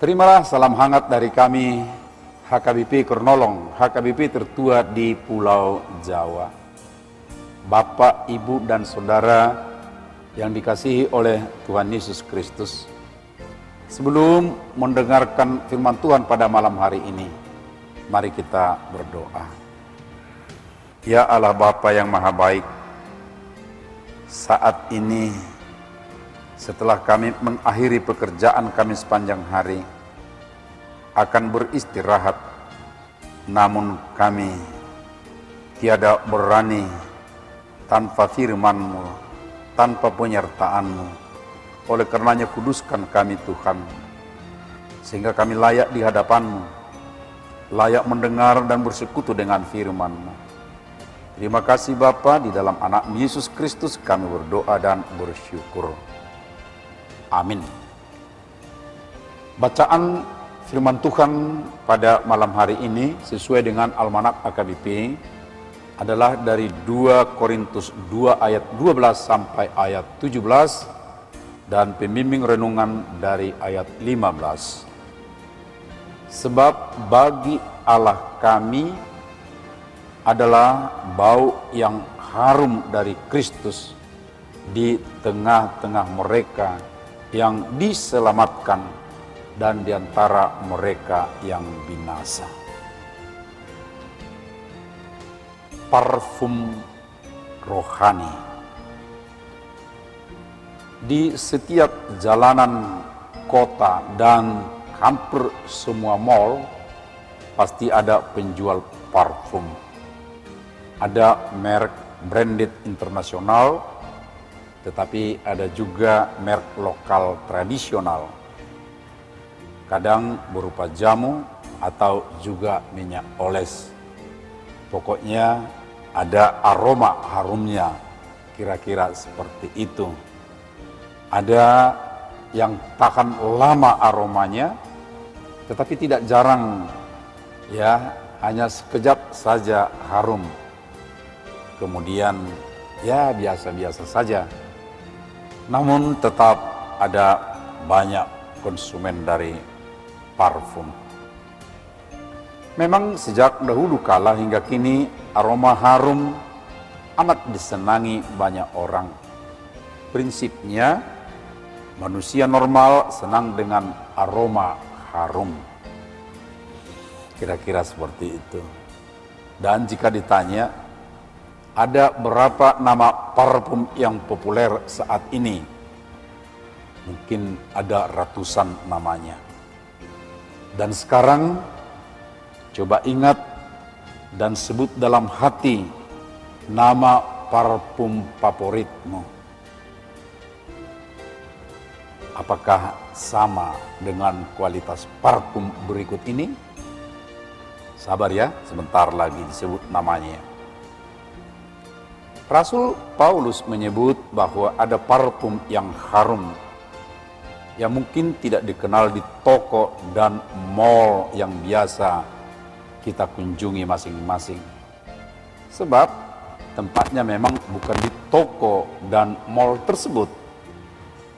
Terimalah salam hangat dari kami, HKBP Kernolong, HKBP tertua di Pulau Jawa. Bapak, Ibu, dan Saudara yang dikasihi oleh Tuhan Yesus Kristus. Sebelum mendengarkan firman Tuhan pada malam hari ini, mari kita berdoa. Ya Allah Bapa yang Maha Baik, saat ini setelah kami mengakhiri pekerjaan kami sepanjang hari, akan beristirahat, namun kami tiada berani tanpa firman-Mu, tanpa penyertaan-Mu. Oleh karenanya kuduskan kami Tuhan, sehingga kami layak di hadapan-Mu, layak mendengar dan bersekutu dengan firman-Mu. Terima kasih Bapa, di dalam anak Yesus Kristus kami berdoa dan bersyukur. Amin. Bacaan firman Tuhan pada malam hari ini sesuai dengan Almanak AKBP adalah dari 2 Korintus 2 ayat 12 sampai ayat 17 dan pembimbing renungan dari ayat 15. Sebab bagi Allah kami adalah bau yang harum dari Kristus di tengah-tengah mereka yang diselamatkan dan di antara mereka yang binasa. Parfum rohani. Di setiap jalanan kota dan hampir semua mall pasti ada penjual parfum. Ada merek branded internasional, tetapi ada juga merek lokal tradisional. Kadang berupa jamu atau juga minyak oles. Pokoknya ada aroma harumnya, kira-kira seperti itu. Ada yang tahan lama aromanya, tetapi tidak jarang, ya, hanya sekejap saja harum. Kemudian ya biasa-biasa saja. Namun tetap ada banyak konsumen dari parfum. Memang sejak dahulu kala hingga kini aroma harum amat disenangi banyak orang. Prinsipnya manusia normal senang dengan aroma harum. Kira-kira seperti itu. Dan jika ditanya, ada berapa nama parfum yang populer saat ini? Mungkin ada ratusan namanya. Dan sekarang coba ingat dan sebut dalam hati nama parfum favoritmu. Apakah sama dengan kualitas parfum berikut ini? Sabar ya, sebentar lagi disebut namanya. Rasul Paulus menyebut bahwa ada parfum yang harum yang mungkin tidak dikenal di toko dan mall yang biasa kita kunjungi masing-masing. Sebab tempatnya memang bukan di toko dan mall tersebut.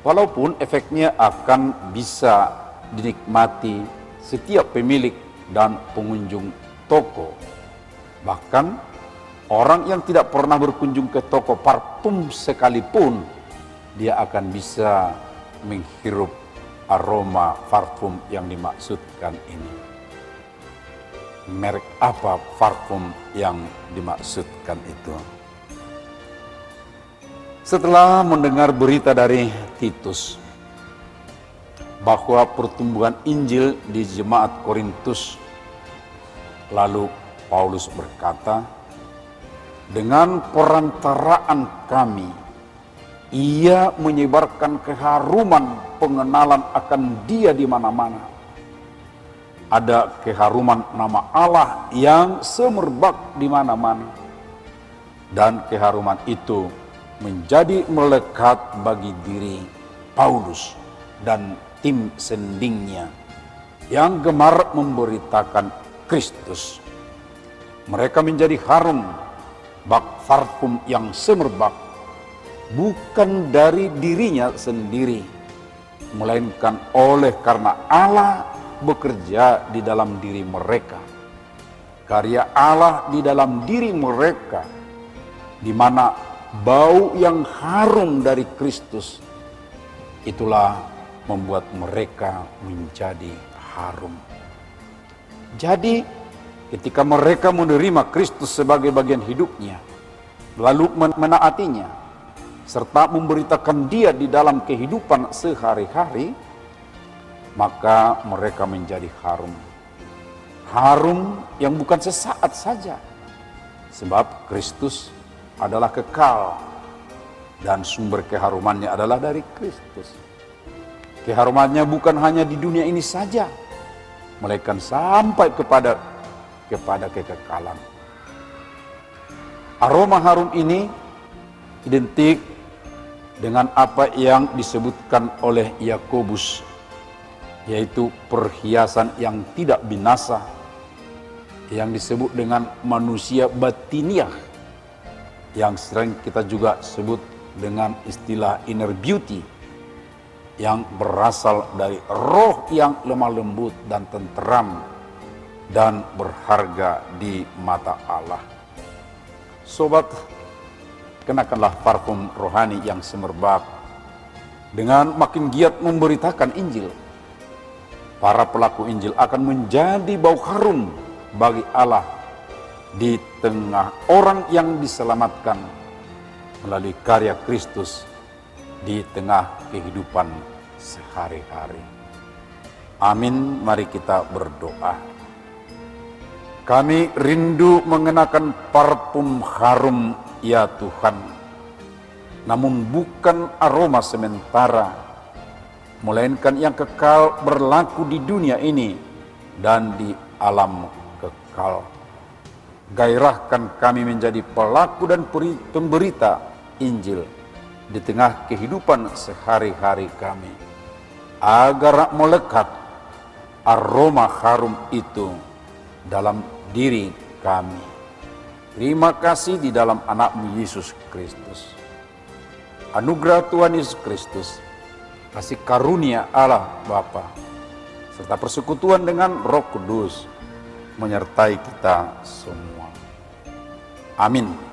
Walaupun efeknya akan bisa dinikmati setiap pemilik dan pengunjung toko. Bahkan orang yang tidak pernah berkunjung ke toko parfum sekalipun, dia akan bisa menghirup aroma parfum yang dimaksudkan ini. Merek apa parfum yang dimaksudkan itu? Setelah mendengar berita dari Titus bahwa pertumbuhan Injil di jemaat Korintus, lalu Paulus berkata, dengan perantaraan kami, ia menyebarkan keharuman pengenalan akan Dia di mana-mana. Ada keharuman nama Allah yang semerbak di mana-mana. Dan keharuman itu menjadi melekat bagi diri Paulus dan tim sendingnya yang gemar memberitakan Kristus. Mereka menjadi harum, bak parfum yang semerbak, bukan dari dirinya sendiri, melainkan oleh karena Allah bekerja di dalam diri mereka. Karya Allah di dalam diri mereka, di mana bau yang harum dari Kristus, itulah membuat mereka menjadi harum. Jadi ketika mereka menerima Kristus sebagai bagian hidupnya, lalu menaatinya, serta memberitakan dia di dalam kehidupan sehari-hari, maka mereka menjadi harum. Harum yang bukan sesaat saja, sebab Kristus adalah kekal dan sumber keharumannya adalah dari Kristus. Keharumannya bukan hanya di dunia ini saja, melainkan sampai kepada kekekalan. Aroma harum ini identik dengan apa yang disebutkan oleh Yakobus, yaitu perhiasan yang tidak binasa, yang disebut dengan manusia batiniah, yang sering kita juga sebut dengan istilah inner beauty, yang berasal dari roh yang lemah lembut dan tenteram dan berharga di mata Allah. Sobat, kenakanlah parfum rohani yang semerbak dengan makin giat memberitakan Injil. Para pelaku Injil akan menjadi bau harum bagi Allah di tengah orang yang diselamatkan melalui karya Kristus di tengah kehidupan sehari-hari. Amin, mari kita berdoa. Kami rindu mengenakan parfum harum ya Tuhan, namun bukan aroma sementara, melainkan yang kekal berlaku di dunia ini dan di alam kekal. Gairahkan kami menjadi pelaku dan pemberita Injil di tengah kehidupan sehari-hari kami, agar melekat aroma harum itu dalam diri kami. Terima kasih di dalam anak-Mu Yesus Kristus. Anugerah Tuhan Yesus Kristus, kasih karunia Allah Bapa, serta persekutuan dengan Roh Kudus menyertai kita semua. Amin.